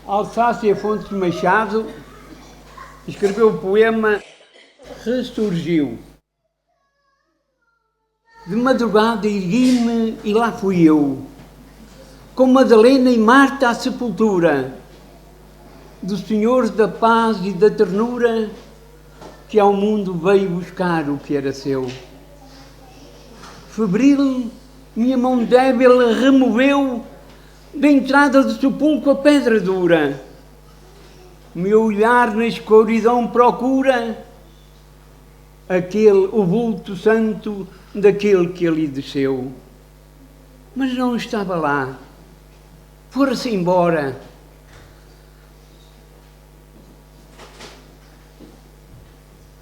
Alsácia Fontes Machado escreveu o poema Ressurgiu. De madrugada ergui-me e lá fui eu, com Madalena e Marta à sepultura do Senhor da paz e da ternura, que ao mundo veio buscar o que era seu. Febril, minha mão débil removeu da entrada do sepulcro a pedra dura. Meu olhar na escuridão procura o vulto santo daquele que ali desceu. Mas não estava lá. Fora-se embora.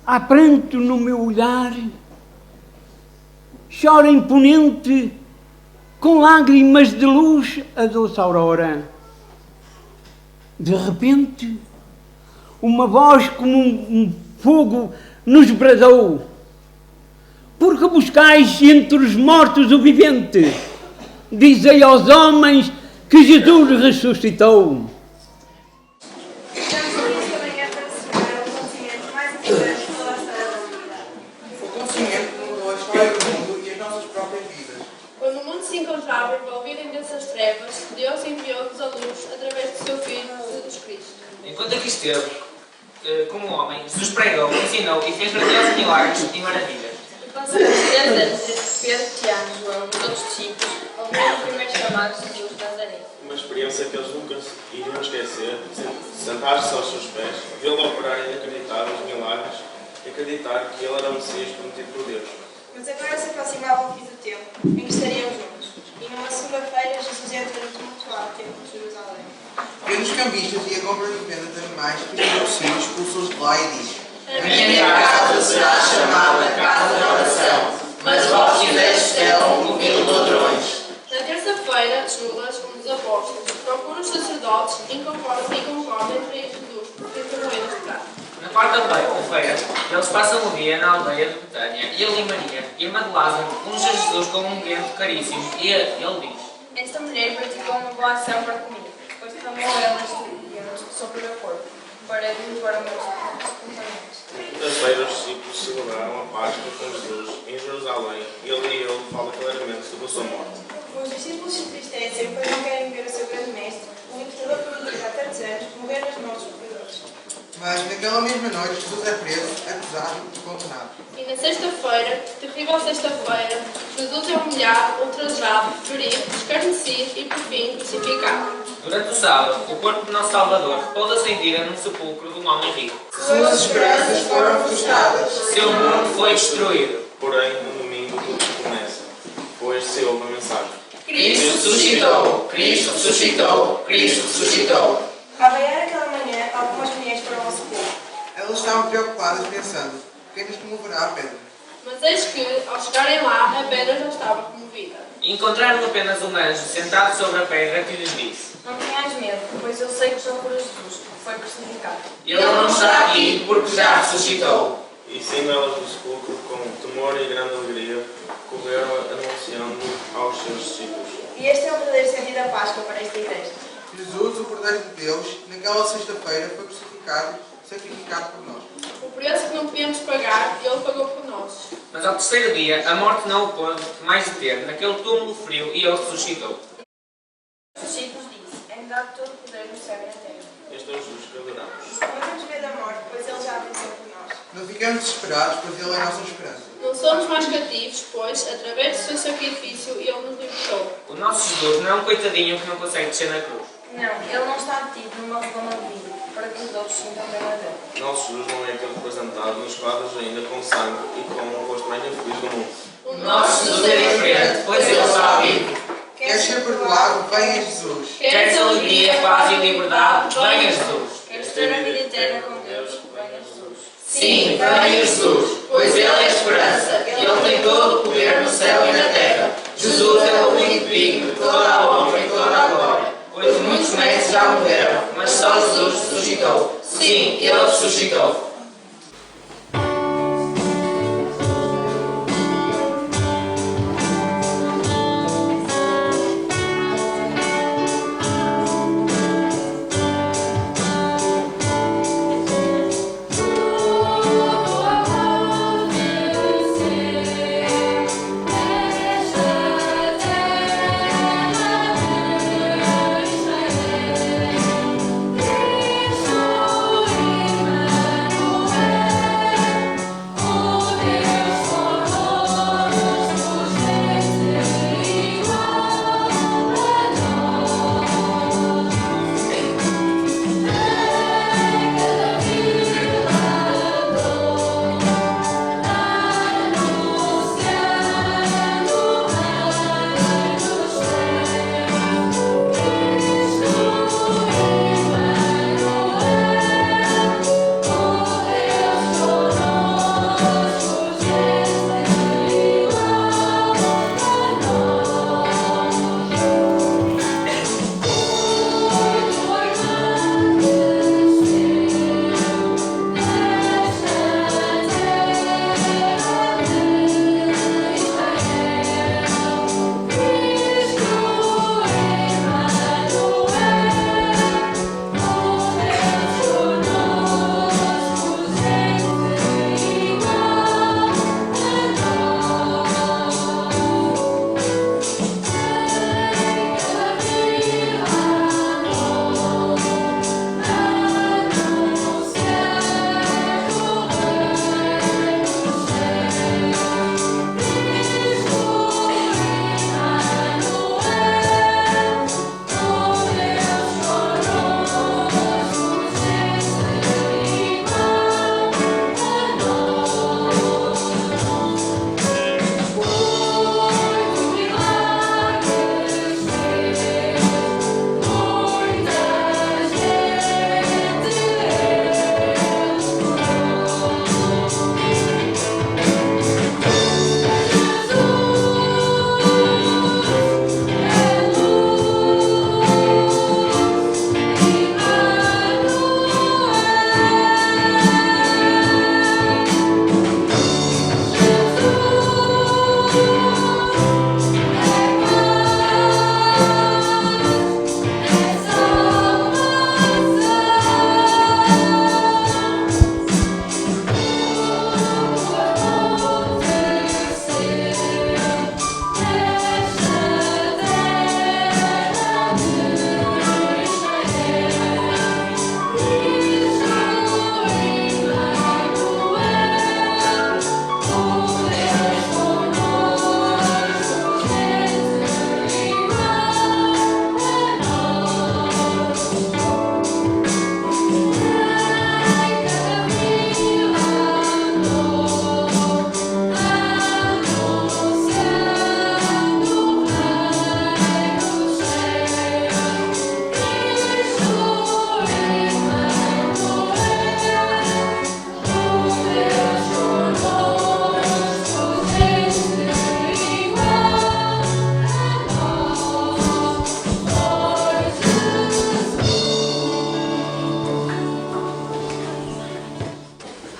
Há pranto no meu olhar, chora imponente, com lágrimas de luz, a doce aurora. De repente, uma voz como um fogo nos bradou: por que buscais entre os mortos o vivente? Dizei aos homens que Jesus ressuscitou. Quando o mundo se encontrava envolvido em densas trevas, Deus enviou-nos a luz através do seu Filho, Jesus Cristo. Enquanto aqui esteve, como homem, Jesus pregou, ensinou e fez grandiosos milagres e maravilhas. Passaram 3 anos entre Pedro, Tiago, João e os outros discípulos, ao ver o primeiro chamado Jesus de Nazaré. Uma experiência que eles nunca iriam esquecer, sentar-se aos seus pés, vê-lo operar inacreditáveis milagres e acreditar que ele era o Messias prometido por Deus. Mas agora se aproximava o fim do tempo, em que estariam juntos. E numa segunda-feira, Jesus entra no tumultuado templo de Jerusalém. Vê os cambistas e a compra de venda de animais que os filhos expulsou de lá e diz: a minha casa será chamada casa de oração, mas vós fizestes dela um covil de ladrões. Na terça-feira, Judas, um dos apóstolos, procura os sacerdotes e concorda em trair Jesus, porque interroeu de prata. Na quarta-feira, eles passam o dia na aldeia de Betânia, e ele e Maria, irmã de Lázaro, unge a Jesus com um unguento caríssimo, e ele diz: Esta mulher praticou uma boa ação para comigo, pois derramou ela este unguento sobre o meu corpo, para limpar os meus companheiros. Na quinta-feira, os discípulos celebraram a Páscoa com Jesus em Jerusalém, e ele fala claramente sobre a sua morte. Os discípulos se entristecem, pois não querem ver o seu grande mestre, o libertador prometido há tantos anos, morrer nas mãos dos pecadores. Mas naquela mesma noite Jesus é preso, acusado e condenado. E na sexta-feira, terrível sexta-feira, Jesus é humilhado, ultrajado, ferido, escarnecido e por fim crucificado. Durante o sábado, o corpo de nosso Salvador repousa sem vida num sepulcro de um homem rico. Suas esperanças foram frustradas. Seu mundo foi destruído. Porém, no domingo tudo começa, pois se ouve a mensagem. Cristo ressuscitou! Cristo ressuscitou! Cristo ressuscitou! Ao bailar aquela manhã, algumas mulheres foram ao sepulcro. Elas estavam preocupadas pensando: quem nos comoverá a pedra? Mas eis que, ao chegarem lá, a pedra já estava comovida. E encontraram apenas um anjo sentado sobre a pedra que lhes disse: Não tenhais medo, pois eu sei que estou por Jesus, que foi crucificado. Ele não está aqui porque já ressuscitou. E saindo elas do sepulcro com temor e grande alegria, correram anunciando aos seus discípulos. E este é o verdadeiro sentido da Páscoa para esta igreja. Jesus, o Cordeiro de Deus, naquela sexta-feira foi sacrificado por nós. O preço que não podíamos pagar, Ele pagou por nós. Mas ao terceiro dia, a morte não o pôde mais deter naquele túmulo frio e ele ressuscitou. Os discípulos disse: é-me dado todo o poder no céu e na terra. Este é o Jesus que adoramos. Não temos medo da morte, pois Ele já venceu por nós. Não ficamos desesperados, pois Ele é a nossa esperança. Não somos mais cativos, pois, através do seu sacrifício, Ele nos libertou. O nosso Jesus não é um coitadinho que não consegue descer na cruz. Não, Ele não está detido numa redoma de vida, para que os outros sintam pena dele. Nosso Jesus não é aquele representado nos quadros ainda com sangue e com o rosto mais infeliz do mundo. O Nosso Jesus é diferente, pois ele está vivo. Queres ser perdoado? Venha Jesus. Queres alegria, paz e liberdade? Venha Jesus. Queres ter a vida eterna com Deus? Venha Jesus. Sim, venha Jesus, pois ele é a esperança. Ele tem todo o poder no céu e na terra. Jesus é o único digno de toda a honra e toda a glória. Pois muitos mestres já morreram, mas só Jesus ressuscitou. Sim, ele ressuscitou.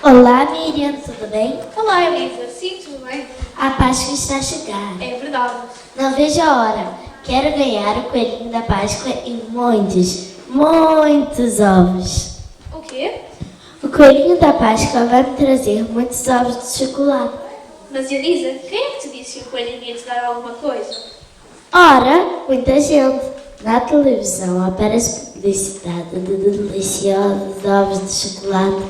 Olá, Miriam, tudo bem? Olá, Elisa. Sim, tudo bem? A Páscoa está a chegar. É verdade. Não vejo a hora. Quero ganhar o coelhinho da Páscoa e muitos ovos. O quê? O coelhinho da Páscoa vai me trazer muitos ovos de chocolate. Mas, Elisa, quem é que te disse que o coelho ia te dar alguma coisa? Ora, muita gente. Na televisão aparece publicidade de deliciosos ovos de chocolate,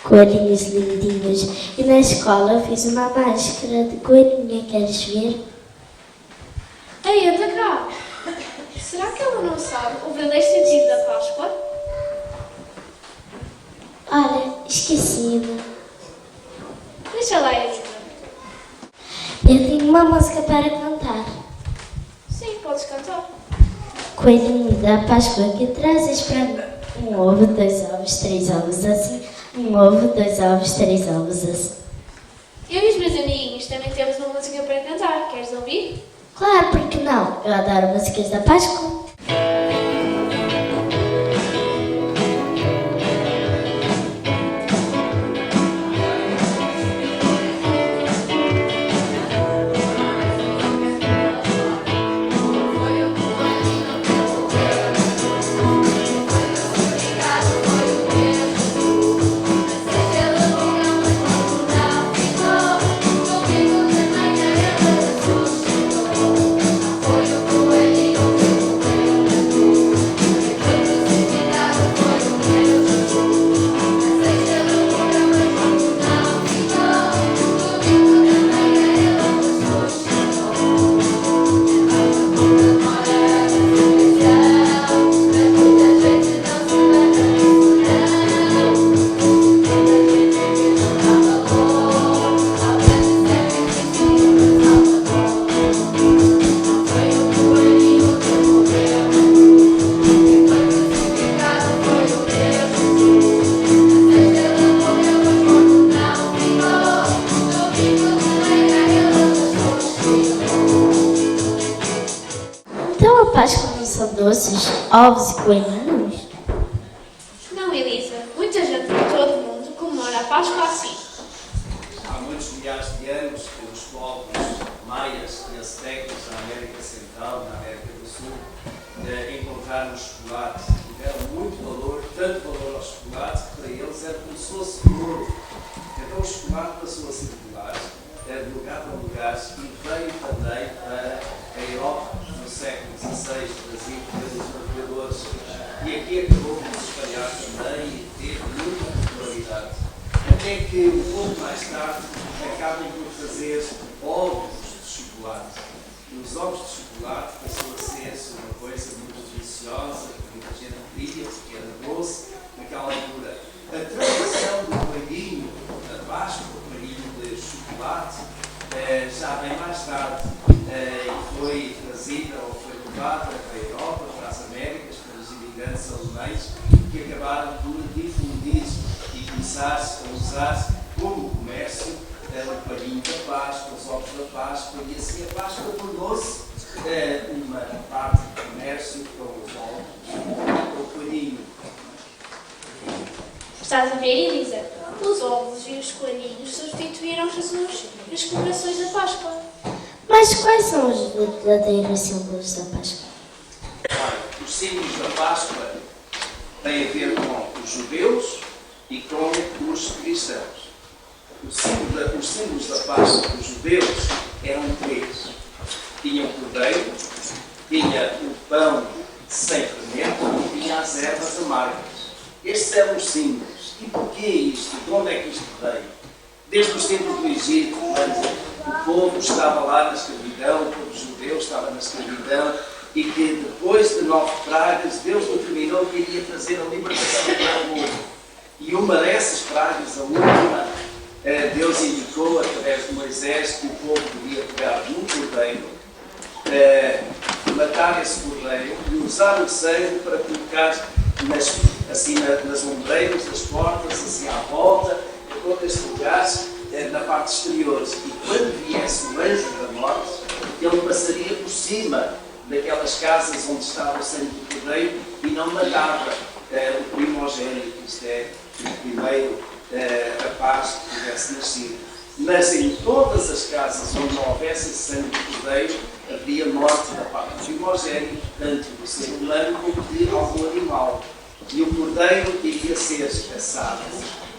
coelhinhos lindinhos. E na escola eu fiz uma máscara de coelhinha. Queres ver? Ei, anda cá. Será que ela não sabe o verdadeiro sentido da Páscoa? Olha, esqueci-me. Deixa lá, Elisa. Eu tenho uma música para cantar. Sim, podes cantar. Coelhinho da Páscoa, que trazes para mim? Um ovo, 2 ovos, 3 ovos assim. Um ovo, 2 ovos, 3 ovos assim. Eu e os meus amiguinhos também temos uma música para cantar. Queres ouvir? Claro, por que não? Eu adoro músicas da Páscoa. Então a Páscoa não são doces, ovos e coelhinhos? Não, Elisa. Muita gente de todo o mundo comemora a Páscoa assim. Há muitos milhares de anos que os povos maias e aztecas na América Central, na América do Sul, encontraram o chocolate. Deram muito valor, tanto valor ao chocolate, que para eles era como se fosse ouro. Então o chocolate passou a circular de lugar para lugar e veio também para a Europa no século XVI, trazido pelos mercadores. E aqui acabou por se espalhar também e teve muita popularidade. Até que um pouco mais tarde acabam por fazer ovos de chocolate. E os ovos de chocolate passou a ser uma coisa muito deliciosa, que muita gente queria, porque era doce naquela altura. A tradição do coelhinho da Páscoa, o coelhinho de chocolate, já vem mais tarde e foi trazida ou foi levada para a Europa, para as Américas, para os imigrantes alemães, que acabaram por difundir e começar a usar como comércio o coelhinho da Páscoa, os ovos da Páscoa, e assim a Páscoa tornou-se uma parte de comércio com os ovos, com o coelhinho. Estás a ver, Elisa? Os ovos e os coelhinhos substituíram Jesus nas comemorações da Páscoa. Mas quais são os verdadeiros símbolos da Páscoa? Olha, os símbolos da Páscoa têm a ver com os judeus e com os cristãos. Os símbolos da Páscoa dos judeus eram três. Tinha o cordeiro, tinha o pão sem fermento e tinha as ervas amargas. Estes eram os símbolos. E porquê isto? De onde é que isto veio? Desde os tempos do Egito, quando o povo estava lá na escravidão, o povo judeu estava na escravidão, e que depois de 9 pragas, Deus determinou que iria trazer a libertação para o povo. E uma dessas pragas, a última, Deus indicou através de Moisés que o povo devia pegar num cordeiro, matar esse cordeiro e usar o sangue para colocar nas ombreiras das portas, assim à volta, em todos estes lugares, na parte exterior. E quando viesse o anjo da morte, ele passaria por cima daquelas casas onde estava o sangue do cordeiro e não matava o primogênito, isto é, o primeiro a paz que tivesse nascido. Mas em todas as casas onde não houvesse sangue de cordeiro, havia morte da parte do primogênito, tanto do ser humano como de algum animal. E o cordeiro iria ser assado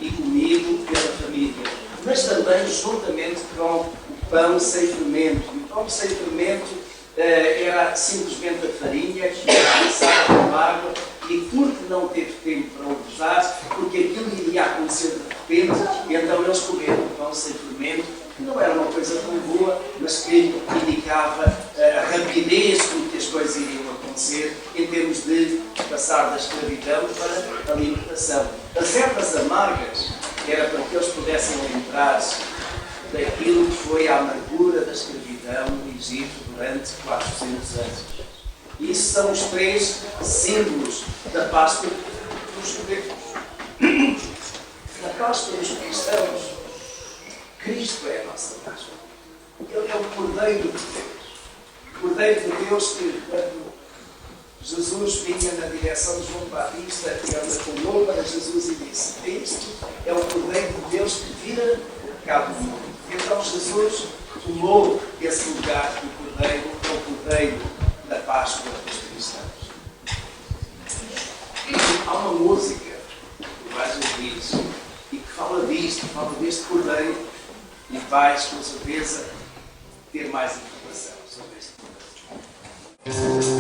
e comido pela família, mas também juntamente com o pão sem fermento. E o pão sem fermento era simplesmente a farinha que era amassada com água, e porque não teve tempo para o usar, porque aquilo iria acontecer de repente, então eles comeram o pão sem fermento, que não era uma coisa tão boa, mas que indicava a rapidez com que as coisas iriam acontecer em termos de passar da escravidão para a libertação. As ervas amargas era para que eles pudessem lembrar daquilo que foi a amargura da escravidão no Egito durante 400 anos. E isso são os 3 símbolos da Páscoa dos judeus. Na Páscoa dos cristãos, Cristo é a nossa Páscoa. Ele é o Cordeiro de Deus. O Cordeiro de Deus que, quando Jesus vinha na direção de João Batista, ele olhou para Jesus e disse: este é o Cordeiro de Deus que tira o pecado do mundo. Então Jesus tomou esse lugar do Cordeiro, é o Cordeiro da Páscoa dos cristãos. Há uma música que vais ouvir e que fala disto, fala deste Cordeiro, e vais com certeza ter mais informação sobre este Cordeiro.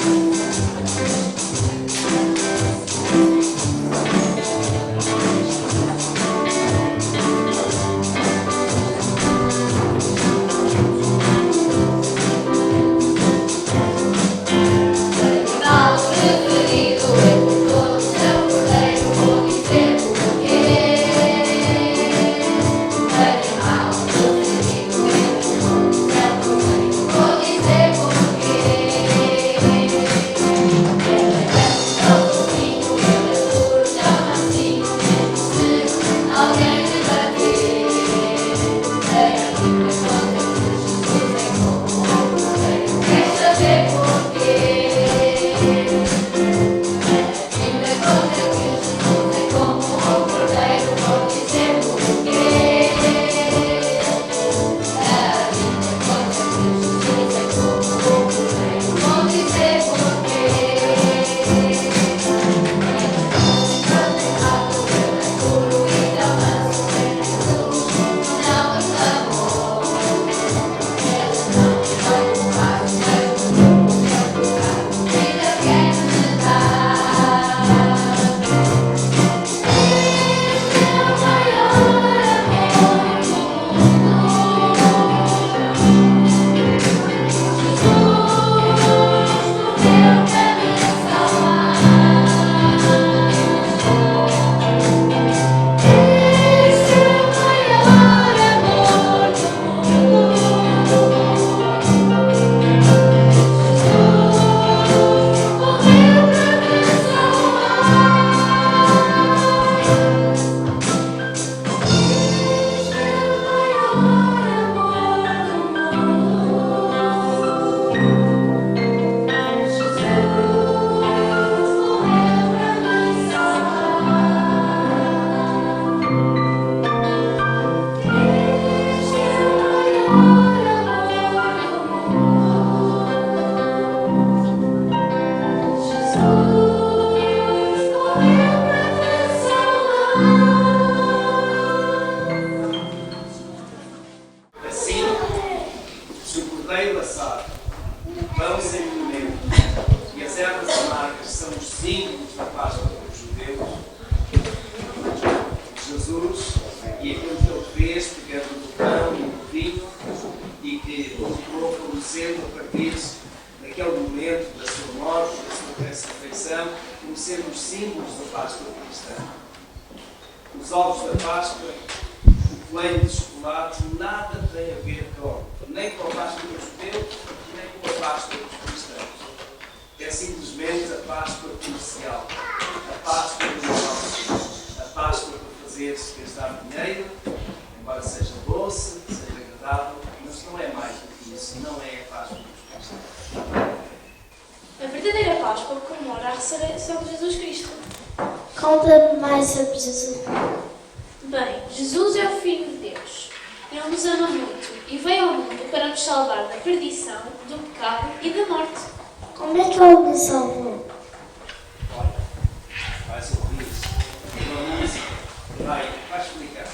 Bem, Jesus é o Filho de Deus. Ele nos ama muito e veio ao mundo para nos salvar da perdição, do pecado e da morte. Como é que ele me salvou? Olha, vais ouvir uma música. Vai explicar.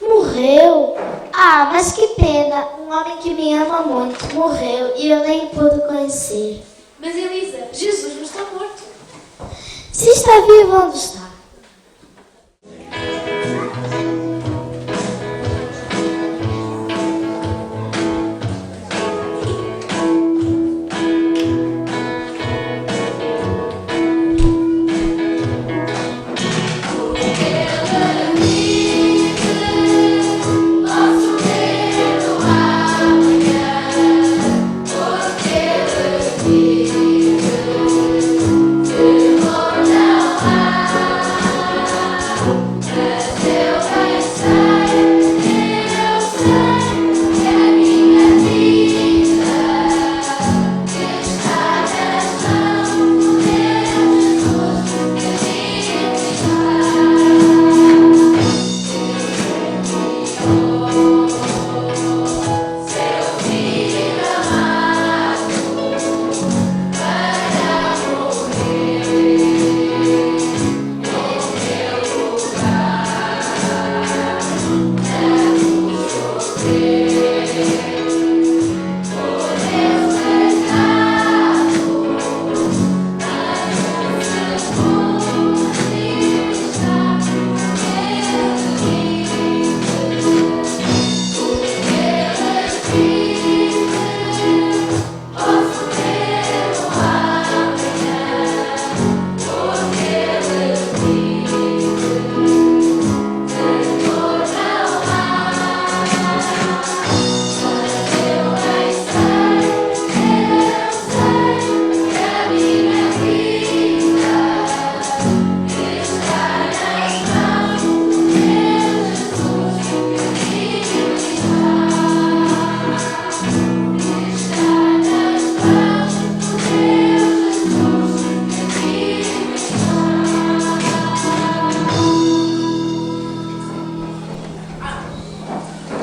Morreu? Ah, mas que pena. Um homem que me ama muito morreu e eu nem pude conhecer. Mas Elisa, Jesus não está morto. Se está vivo, onde está?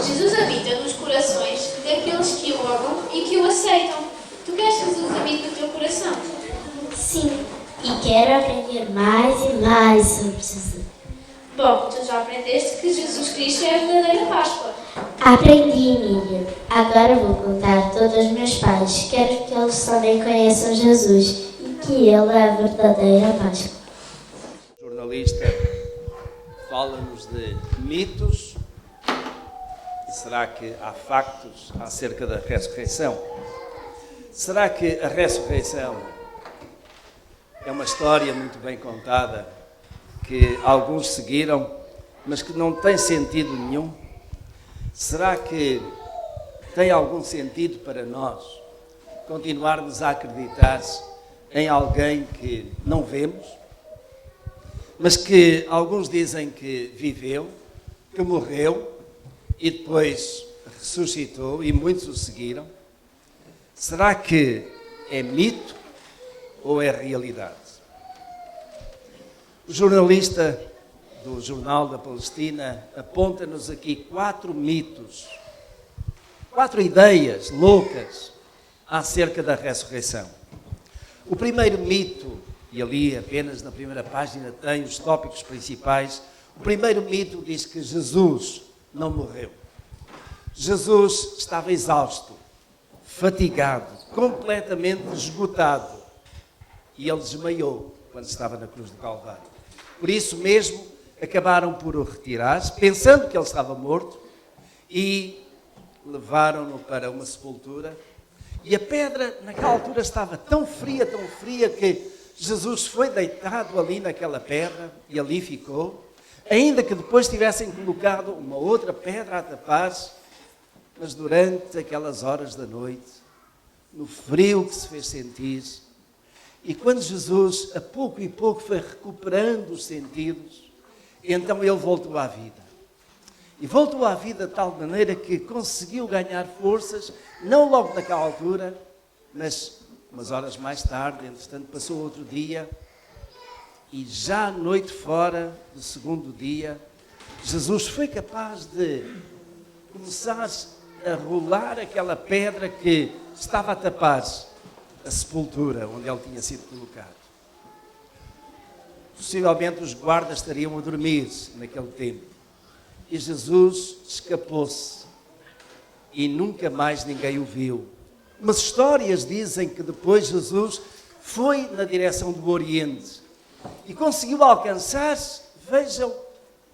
Jesus habita nos corações daqueles que o amam e que o aceitam. Tu queres que Jesus habite no teu coração? Sim, e quero aprender mais e mais sobre Jesus. Bom, tu já aprendeste que Jesus Cristo é a verdadeira Páscoa. Aprendi, Miriam. Agora vou contar tudo aos meus pais. Quero que eles também conheçam Jesus e que Ele é a verdadeira Páscoa. O jornalista fala-nos de mitos. Será que há factos acerca da ressurreição? Será que a ressurreição é uma história muito bem contada que alguns seguiram, mas que não tem sentido nenhum? Será que tem algum sentido para nós continuarmos a acreditar em alguém que não vemos, mas que alguns dizem que viveu, que morreu e depois ressuscitou e muitos o seguiram? Será que é mito ou é realidade? O jornalista do Jornal da Palestina aponta-nos aqui 4 mitos, 4 ideias loucas acerca da ressurreição. O primeiro mito, e ali apenas na primeira página tem os tópicos principais, o primeiro mito diz que Jesus não morreu. Jesus estava exausto, fatigado, completamente esgotado, e ele desmaiou quando estava na cruz do Calvário. Por isso mesmo, acabaram por o retirar, pensando que ele estava morto, e levaram-no para uma sepultura. E a pedra, naquela altura, estava tão fria, que Jesus foi deitado ali naquela pedra e ali ficou, ainda que depois tivessem colocado uma outra pedra a tapar-se, mas durante aquelas horas da noite, no frio que se fez sentir, e quando Jesus, a pouco e pouco, foi recuperando os sentidos, então ele voltou à vida. E voltou à vida de tal maneira que conseguiu ganhar forças, não logo naquela altura, mas umas horas mais tarde. Entretanto, passou outro dia, e já à noite fora do segundo dia, Jesus foi capaz de começar a rolar aquela pedra que estava a tapar a sepultura onde ele tinha sido colocado. Possivelmente os guardas estariam a dormir naquele tempo. E Jesus escapou-se e nunca mais ninguém o viu. Umas histórias dizem que depois Jesus foi na direção do Oriente e conseguiu alcançar, vejam,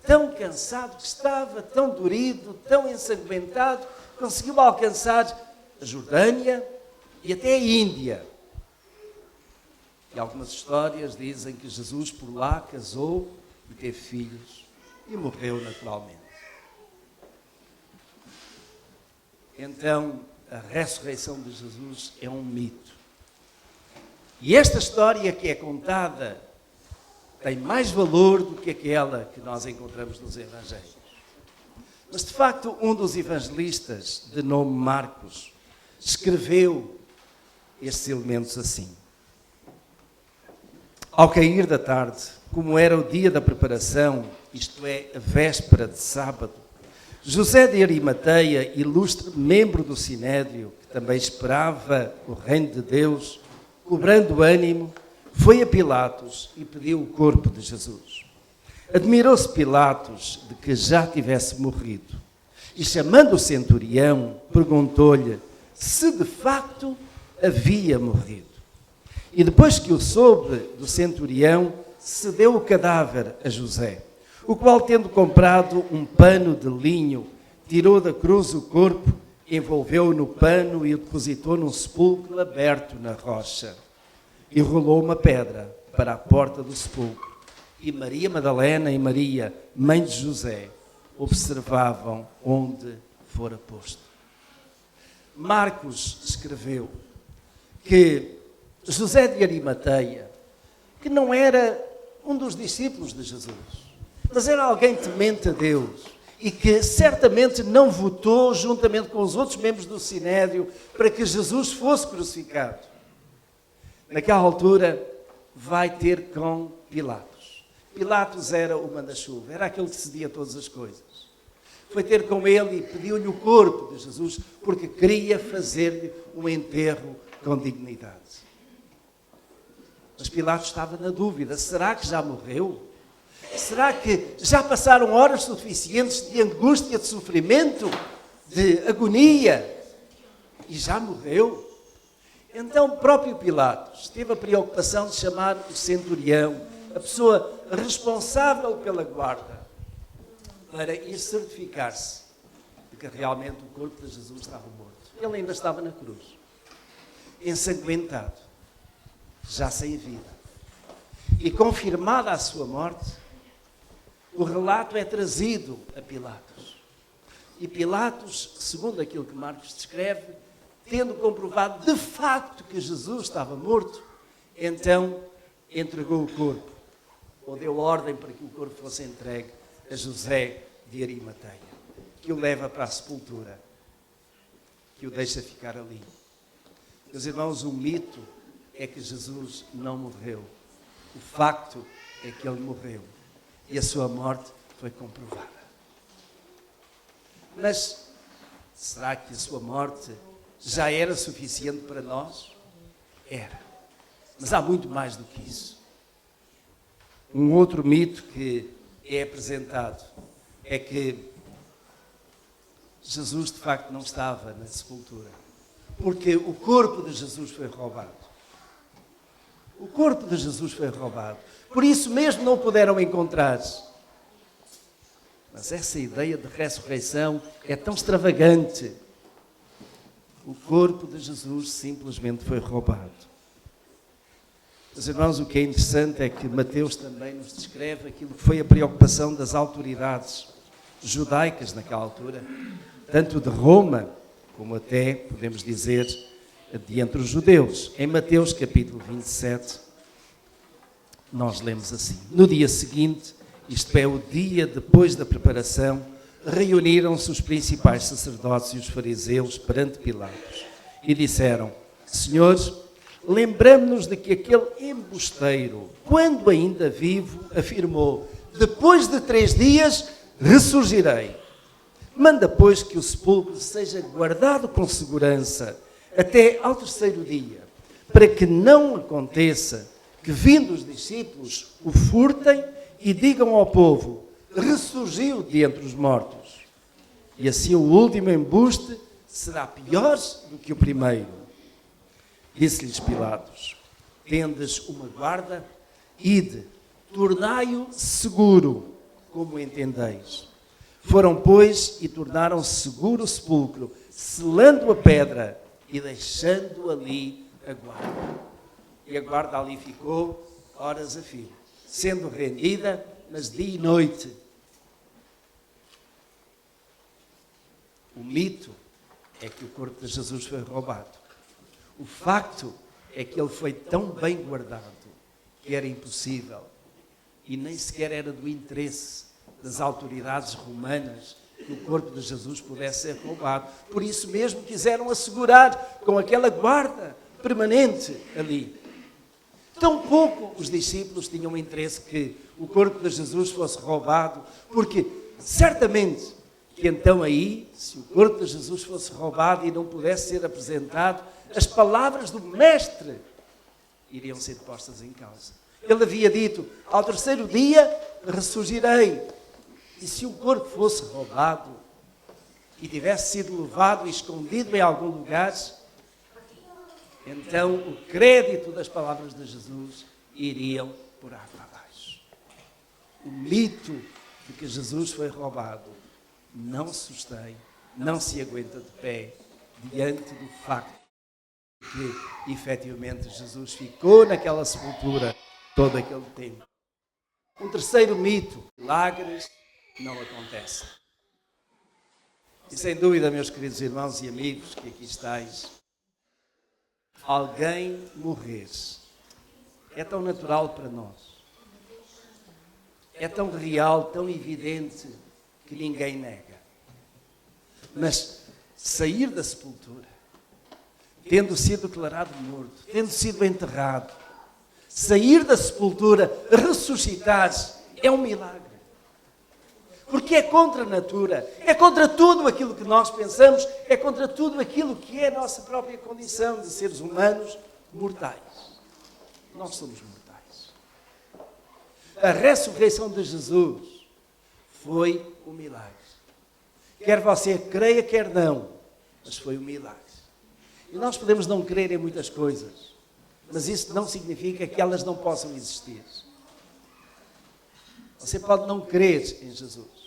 tão cansado que estava, tão dorido, tão ensanguentado, conseguiu alcançar a Jordânia e até a Índia. E algumas histórias dizem que Jesus por lá casou e teve filhos e morreu naturalmente. Então, a ressurreição de Jesus é um mito. E esta história que é contada tem mais valor do que aquela que nós encontramos nos Evangelhos. Mas, de facto, um dos evangelistas, de nome Marcos, escreveu estes elementos assim. Ao cair da tarde, como era o dia da preparação, isto é, a véspera de sábado, José de Arimateia, ilustre membro do Sinédrio, que também esperava o reino de Deus, cobrando ânimo, foi a Pilatos e pediu o corpo de Jesus. Admirou-se Pilatos de que já tivesse morrido e, chamando o centurião, perguntou-lhe se de facto havia morrido. E depois que o soube do centurião, cedeu o cadáver a José, o qual, tendo comprado um pano de linho, tirou da cruz o corpo, envolveu-o no pano e o depositou num sepulcro aberto na rocha. E rolou uma pedra para a porta do sepulcro. E Maria Madalena e Maria, mãe de José, observavam onde fora posto. Marcos escreveu que José de Arimateia, que não era um dos discípulos de Jesus, mas era alguém temente a Deus e que certamente não votou juntamente com os outros membros do Sinédrio para que Jesus fosse crucificado. Naquela altura vai ter com Pilatos. Pilatos era o manda-chuva, era aquele que decidia todas as coisas. Foi ter com ele e pediu-lhe o corpo de Jesus porque queria fazer-lhe um enterro com dignidade. Mas Pilatos estava na dúvida, será que já morreu? Será que já passaram horas suficientes de angústia, de sofrimento, de agonia e já morreu? Então o próprio Pilatos teve a preocupação de chamar o centurião, a pessoa responsável pela guarda, para ir certificar-se de que realmente o corpo de Jesus estava morto. Ele ainda estava na cruz, ensanguentado, já sem vida. E confirmada a sua morte, o relato é trazido a Pilatos. E Pilatos, segundo aquilo que Marcos descreve, tendo comprovado de facto que Jesus estava morto, então entregou o corpo, ou deu ordem para que o corpo fosse entregue a José de Arimateia, que o leva para a sepultura, que o deixa ficar ali. Meus irmãos, o mito é que Jesus não morreu. O facto é que ele morreu e a sua morte foi comprovada. Mas será que a sua morte já era suficiente para nós? Era. Mas há muito mais do que isso. Um outro mito que é apresentado é que Jesus de facto não estava na sepultura, porque o corpo de Jesus foi roubado. O corpo de Jesus foi roubado. Por isso mesmo não o puderam encontrar. Mas essa ideia de ressurreição é tão extravagante. O corpo de Jesus simplesmente foi roubado. Meus irmãos, o que é interessante é que Mateus também nos descreve aquilo que foi a preocupação das autoridades judaicas naquela altura, tanto de Roma, como até, podemos dizer, de entre os judeus. Em Mateus capítulo 27, nós lemos assim: no dia seguinte, isto é, o dia depois da preparação, reuniram-se os principais sacerdotes e os fariseus perante Pilatos e disseram: Senhores, lembramo-nos de que aquele embusteiro, quando ainda vivo, afirmou: depois de 3 dias ressurgirei. Manda, pois, que o sepulcro seja guardado com segurança até ao 3º dia, para que não aconteça que, vindo os discípulos, o furtem e digam ao povo: ressurgiu de entre os mortos. E assim o último embuste será pior do que o primeiro. Disse-lhes Pilatos: tendes uma guarda? Ide, tornai-o seguro, como entendeis. Foram, pois, e tornaram seguro o sepulcro, selando a pedra e deixando ali a guarda. E a guarda ali ficou horas a fio, sendo rendida, mas dia e noite. O mito é que o corpo de Jesus foi roubado. O facto é que ele foi tão bem guardado que era impossível e nem sequer era do interesse das autoridades romanas que o corpo de Jesus pudesse ser roubado. Por isso mesmo quiseram assegurar com aquela guarda permanente ali. Tampouco os discípulos tinham interesse que o corpo de Jesus fosse roubado, porque certamente que então aí, se o corpo de Jesus fosse roubado e não pudesse ser apresentado, as palavras do Mestre iriam ser postas em causa. Ele havia dito: ao 3º dia ressurgirei. E se o corpo fosse roubado e tivesse sido levado e escondido em algum lugar, então o crédito das palavras de Jesus iriam por água abaixo. O mito de que Jesus foi roubado não se sustém, não se aguenta de pé diante do facto que, efetivamente, Jesus ficou naquela sepultura todo aquele tempo. Um terceiro mito: milagres não acontecem. E sem dúvida, meus queridos irmãos e amigos que aqui estáis, alguém morrer é tão natural para nós, é tão real, tão evidente, que ninguém nega. Mas sair da sepultura, tendo sido declarado morto, tendo sido enterrado, sair da sepultura, ressuscitar, é um milagre. Porque é contra a natura, é contra tudo aquilo que nós pensamos, é contra tudo aquilo que é a nossa própria condição de seres humanos mortais. Nós somos mortais. A ressurreição de Jesus foi um milagre. Quer você creia, quer não, mas foi um milagre. E nós podemos não crer em muitas coisas, mas isso não significa que elas não possam existir. Você pode não crer em Jesus.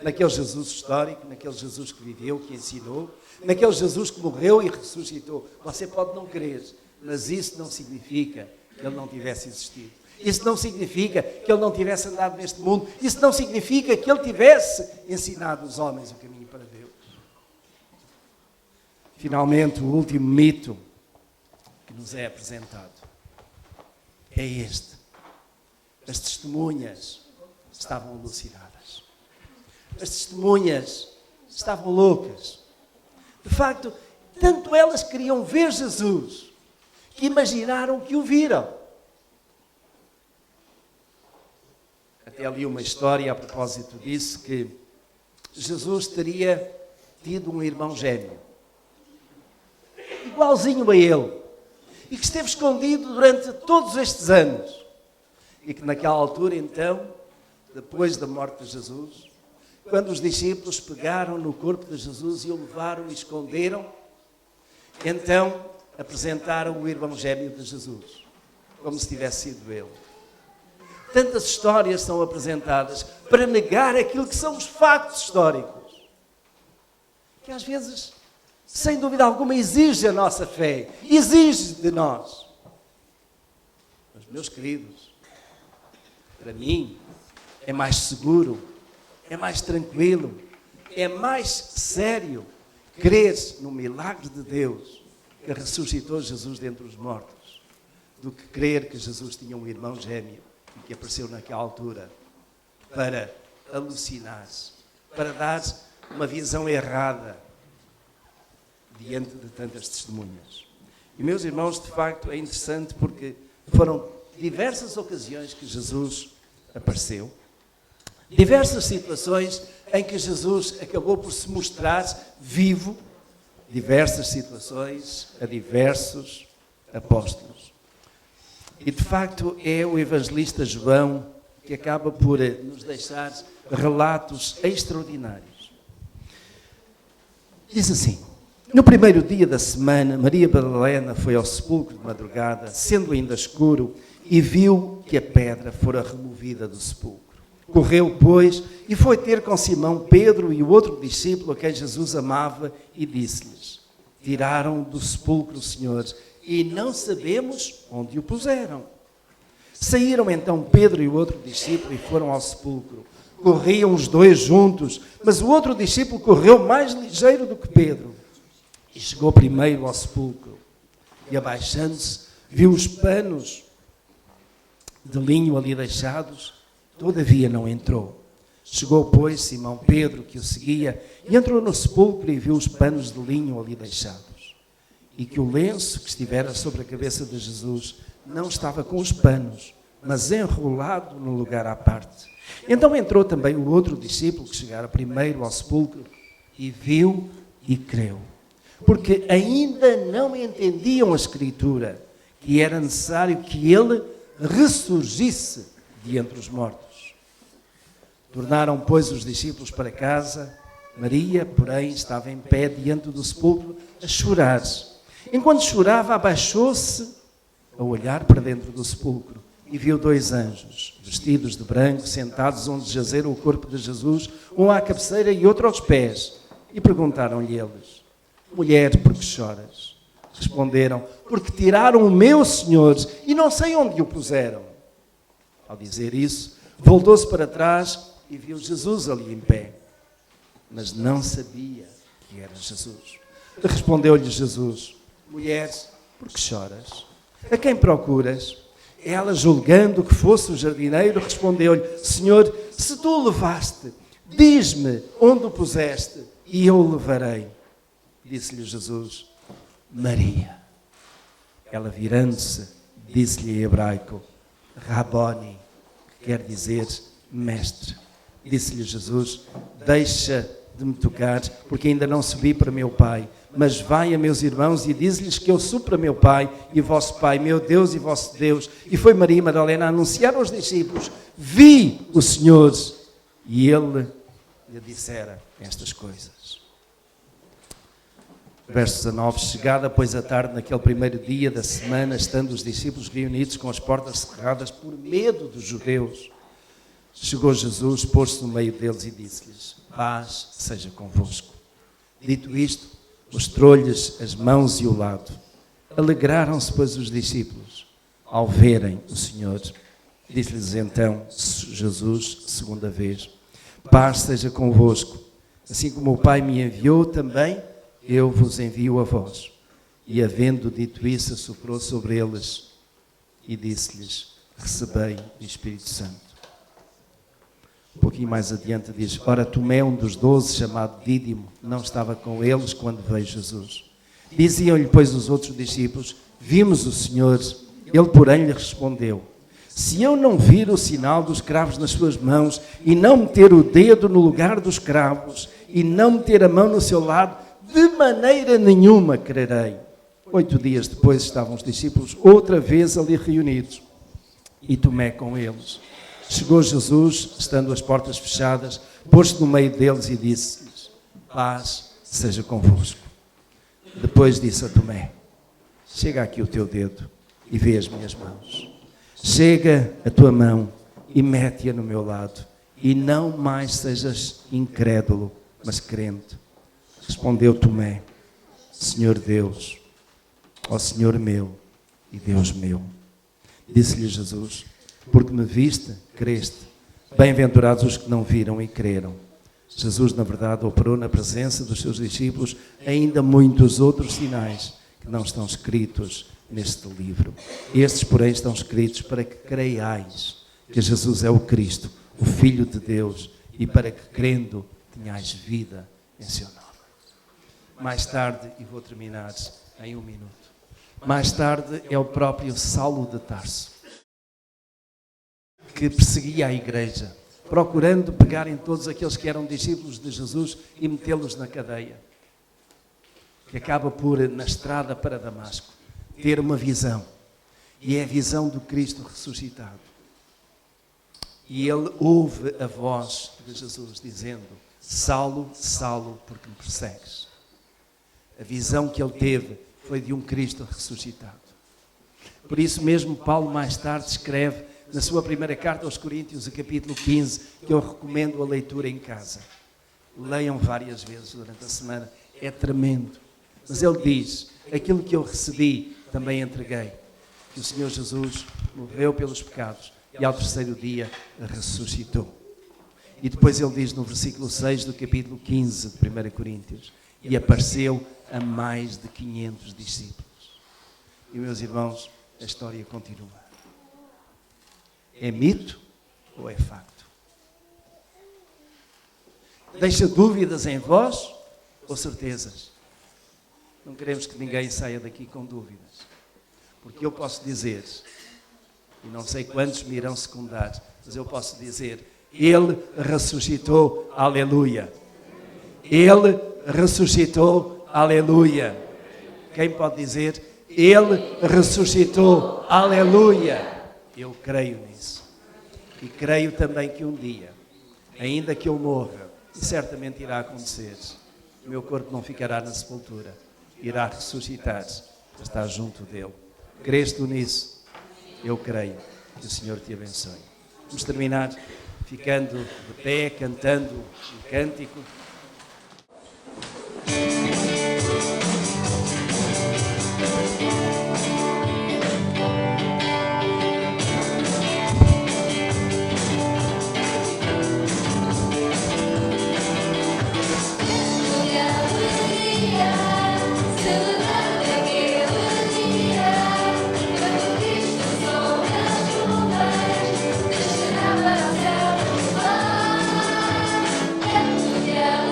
Naquele Jesus histórico, naquele Jesus que viveu, que ensinou, naquele Jesus que morreu e ressuscitou. Você pode não crer, mas isso não significa que ele não tivesse existido. Isso não significa que ele não tivesse andado neste mundo. Isso não significa que ele tivesse ensinado os homens o caminho para Deus. Finalmente, o último mito que nos é apresentado é este. As testemunhas estavam alucinadas. As testemunhas estavam loucas. De facto, tanto elas queriam ver Jesus, que imaginaram que o viram. Até ali uma história a propósito disso, que Jesus teria tido um irmão gêmeo, igualzinho a ele, e que esteve escondido durante todos estes anos. E que naquela altura, então, depois da morte de Jesus, quando os discípulos pegaram no corpo de Jesus e o levaram e esconderam, então apresentaram o irmão gêmeo de Jesus, como se tivesse sido ele. Tantas histórias são apresentadas para negar aquilo que são os factos históricos, que às vezes, sem dúvida alguma, exige a nossa fé, exige de nós. Mas, meus queridos, para mim, é mais seguro, é mais tranquilo, é mais sério crer no milagre de Deus que ressuscitou Jesus dentre os mortos, do que crer que Jesus tinha um irmão gêmeo e que apareceu naquela altura para alucinar, para dar uma visão errada diante de tantas testemunhas. E, meus irmãos, de facto é interessante porque foram diversas ocasiões que Jesus apareceu, diversas situações em que Jesus acabou por se mostrar vivo, diversas situações a diversos apóstolos. E de facto é o evangelista João que acaba por nos deixar relatos extraordinários. Diz assim: no primeiro dia da semana, Maria Madalena foi ao sepulcro de madrugada, sendo ainda escuro, e viu que a pedra fora removida do sepulcro. Correu, pois, e foi ter com Simão Pedro e o outro discípulo a quem Jesus amava e disse-lhes: tiraram do sepulcro o Senhor e não sabemos onde o puseram. Saíram então Pedro e o outro discípulo e foram ao sepulcro. Corriam os dois juntos, mas o outro discípulo correu mais ligeiro do que Pedro e chegou primeiro ao sepulcro. E abaixando-se, viu os panos de linho ali deixados, todavia não entrou. Chegou, pois, Simão Pedro, que o seguia, e entrou no sepulcro e viu os panos de linho ali deixados, e que o lenço que estivera sobre a cabeça de Jesus não estava com os panos, mas enrolado no lugar à parte. Então entrou também o outro discípulo, que chegara primeiro ao sepulcro, e viu e creu, porque ainda não entendiam a Escritura, que era necessário que ele ressurgisse de entre os mortos. Tornaram, pois, os discípulos para casa. Maria, porém, estava em pé diante do sepulcro a chorar. Enquanto chorava, abaixou-se a olhar para dentro do sepulcro e viu dois anjos, vestidos de branco, sentados onde jazera o corpo de Jesus, um à cabeceira e outro aos pés. E perguntaram-lhe eles: mulher, por que choras? Responderam: porque tiraram o meu Senhor e não sei onde o puseram. Ao dizer isso, voltou-se para trás e viu Jesus ali em pé, mas não sabia que era Jesus. Respondeu-lhe Jesus: mulher, por que choras? A quem procuras? Ela, julgando que fosse o jardineiro, respondeu-lhe: Senhor, se tu o levaste, diz-me onde o puseste e eu o levarei. Disse-lhe Jesus: Maria. Ela, virando-se, disse-lhe em hebraico: Raboni, que quer dizer mestre. Disse-lhe Jesus: deixa de me tocar, porque ainda não subi para meu Pai, mas vai a meus irmãos e diz-lhes que eu subo para meu Pai e vosso Pai, meu Deus e vosso Deus. E foi Maria Madalena a anunciar aos discípulos: vi o Senhor. E ele lhe dissera estas coisas. Verso 19. Chegada, pois, a tarde, naquele primeiro dia da semana, estando os discípulos reunidos com as portas cerradas por medo dos judeus, chegou Jesus, pôs-se no meio deles e disse-lhes: paz seja convosco. Dito isto, mostrou-lhes as mãos e o lado. Alegraram-se, pois, os discípulos ao verem o Senhor. Disse-lhes então Jesus, segunda vez: paz seja convosco. Assim como o Pai me enviou, também eu vos envio a vós. E havendo dito isso, assoprou sobre eles e disse-lhes: recebei o Espírito Santo. Um pouquinho mais adiante diz: ora, Tomé, um dos 12, chamado Dídimo, não estava com eles quando veio Jesus. Diziam-lhe, pois, os outros discípulos: vimos o Senhor. Ele, porém, lhe respondeu: se eu não vir o sinal dos cravos nas suas mãos, e não meter o dedo no lugar dos cravos, e não meter a mão no seu lado, de maneira nenhuma crerei. 8 dias depois estavam os discípulos outra vez ali reunidos, e Tomé com eles. Chegou Jesus, estando as portas fechadas, pôs-se no meio deles e disse-lhes: paz seja convosco. Depois disse a Tomé: chega aqui o teu dedo e vê as minhas mãos. Chega a tua mão e mete-a no meu lado, e não mais sejas incrédulo, mas crente. Respondeu Tomé: Senhor Deus, ó Senhor meu e Deus meu. Disse-lhe Jesus: porque me viste, creste. Bem-aventurados os que não viram e creram. Jesus, na verdade, operou na presença dos seus discípulos ainda muitos outros sinais que não estão escritos neste livro. Estes, porém, estão escritos para que creiais que Jesus é o Cristo, o Filho de Deus, e para que, crendo, tenhais vida em seu nome. Mais tarde, e vou terminar em 1 minuto, mais tarde é o próprio Saulo de Tarso que perseguia a igreja, procurando pegar em todos aqueles que eram discípulos de Jesus e metê-los na cadeia, que acaba por, na estrada para Damasco, ter uma visão, e é a visão do Cristo ressuscitado. E ele ouve a voz de Jesus dizendo: Saulo, Saulo, porque me persegues? A visão que ele teve foi de um Cristo ressuscitado. Por isso mesmo Paulo mais tarde escreve na sua primeira carta aos Coríntios, o capítulo 15, que eu recomendo a leitura em casa. Leiam várias vezes durante a semana, é tremendo. Mas ele diz: aquilo que eu recebi também entreguei, que o Senhor Jesus morreu pelos pecados e ao terceiro dia ressuscitou. E depois ele diz no versículo 6 do capítulo 15 de 1 Coríntios: e apareceu a mais de 500 discípulos. E, meus irmãos, a história continua. É mito ou é facto? Deixa dúvidas em vós ou certezas? Não queremos que ninguém saia daqui com dúvidas. Porque eu posso dizer, e não sei quantos me irão secundar, mas eu posso dizer: Ele ressuscitou, aleluia. Ele ressuscitou, aleluia. Quem pode dizer: Ele ressuscitou, aleluia? Eu creio nisso. E creio também que um dia, ainda que eu morra, e certamente irá acontecer, o meu corpo não ficará na sepultura, irá ressuscitar, está junto dele. Crês tu nisso? Eu creio. Que o Senhor te abençoe. Vamos terminar ficando de pé, cantando um cântico. Yeah.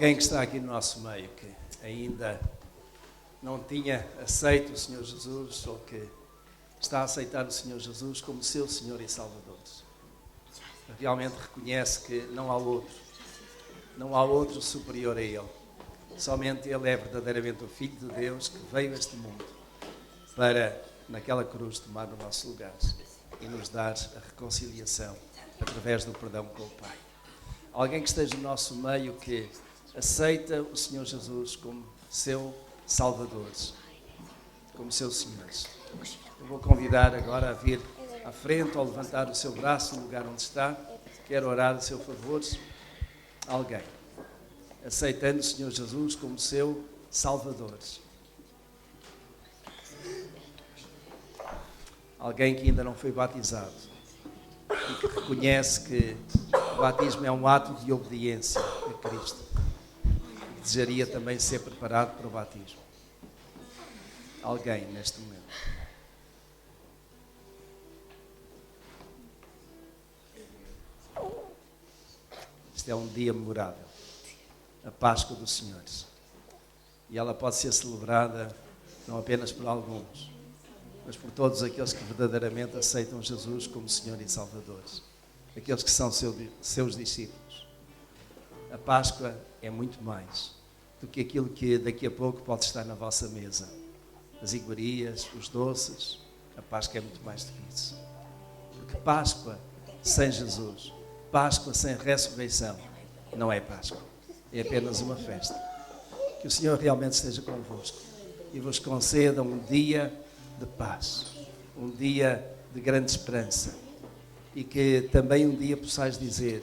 alguém que está aqui no nosso meio que ainda não tinha aceito o Senhor Jesus ou que está a aceitar o Senhor Jesus como seu Senhor e Salvador. Realmente reconhece que não há outro superior a Ele. Somente Ele é verdadeiramente o Filho de Deus que veio a este mundo para, naquela cruz, tomar o nosso lugar e nos dar a reconciliação através do perdão com o Pai. Alguém que esteja no nosso meio que aceita o Senhor Jesus como seu Salvador, como seu Senhor. Eu vou convidar agora a vir à frente ou levantar o seu braço no lugar onde está. Quero orar a seu favor. Alguém aceitando o Senhor Jesus como seu Salvador. Alguém que ainda não foi batizado e que reconhece que o batismo é um ato de obediência a Cristo. E desejaria também ser preparado para o batismo. Alguém neste momento. Isto é um dia memorável, a Páscoa do Senhor. E ela pode ser celebrada não apenas por alguns, mas por todos aqueles que verdadeiramente aceitam Jesus como Senhor e Salvador. Aqueles que são seus discípulos. A Páscoa é muito mais do que aquilo que daqui a pouco pode estar na vossa mesa. As iguarias, os doces, a Páscoa é muito mais do que isso. Porque Páscoa sem Jesus, Páscoa sem ressurreição, não é Páscoa. É apenas uma festa. Que o Senhor realmente esteja convosco e vos conceda um dia de paz, um dia de grande esperança e que também um dia possais dizer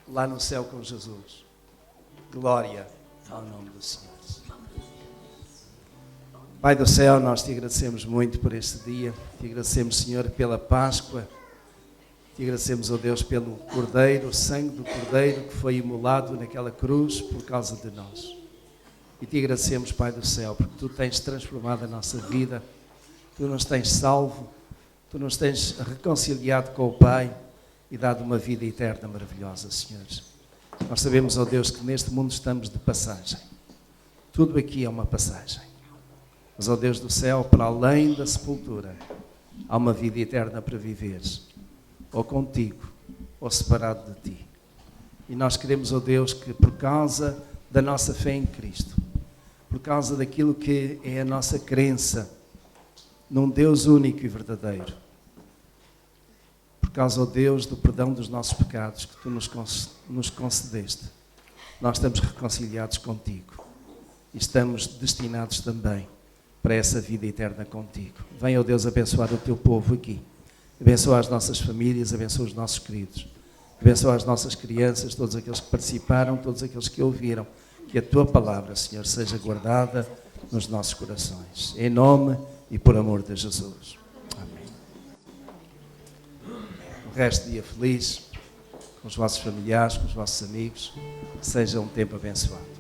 lá no céu com Jesus, glória ao nome do Senhor. Pai do céu, nós te agradecemos muito por este dia, te agradecemos, Senhor, pela Páscoa, te agradecemos, ó Deus, pelo Cordeiro, o sangue do Cordeiro que foi imolado naquela cruz por causa de nós. E te agradecemos, Pai do céu, porque tu tens transformado a nossa vida, tu nos tens salvo, tu nos tens reconciliado com o Pai e dado uma vida eterna maravilhosa, Senhor. Nós sabemos, ó Deus, que neste mundo estamos de passagem. Tudo aqui é uma passagem. Mas, ó Deus do céu, para além da sepultura, há uma vida eterna para viveres, ou contigo, ou separado de ti. E nós queremos, ó Deus, que por causa da nossa fé em Cristo, por causa daquilo que é a nossa crença num Deus único e verdadeiro, por causa, ó Deus, do perdão dos nossos pecados que tu nos concedeste, nós estamos reconciliados contigo e estamos destinados também para essa vida eterna contigo. Venha, ó Deus, abençoar o teu povo aqui. Abençoa as nossas famílias, abençoa os nossos queridos. Abençoa as nossas crianças, todos aqueles que participaram, todos aqueles que ouviram. Que a tua palavra, Senhor, seja guardada nos nossos corações. Em nome e por amor de Jesus. Amém. O resto do dia feliz, com os vossos familiares, com os vossos amigos. Que seja um tempo abençoado.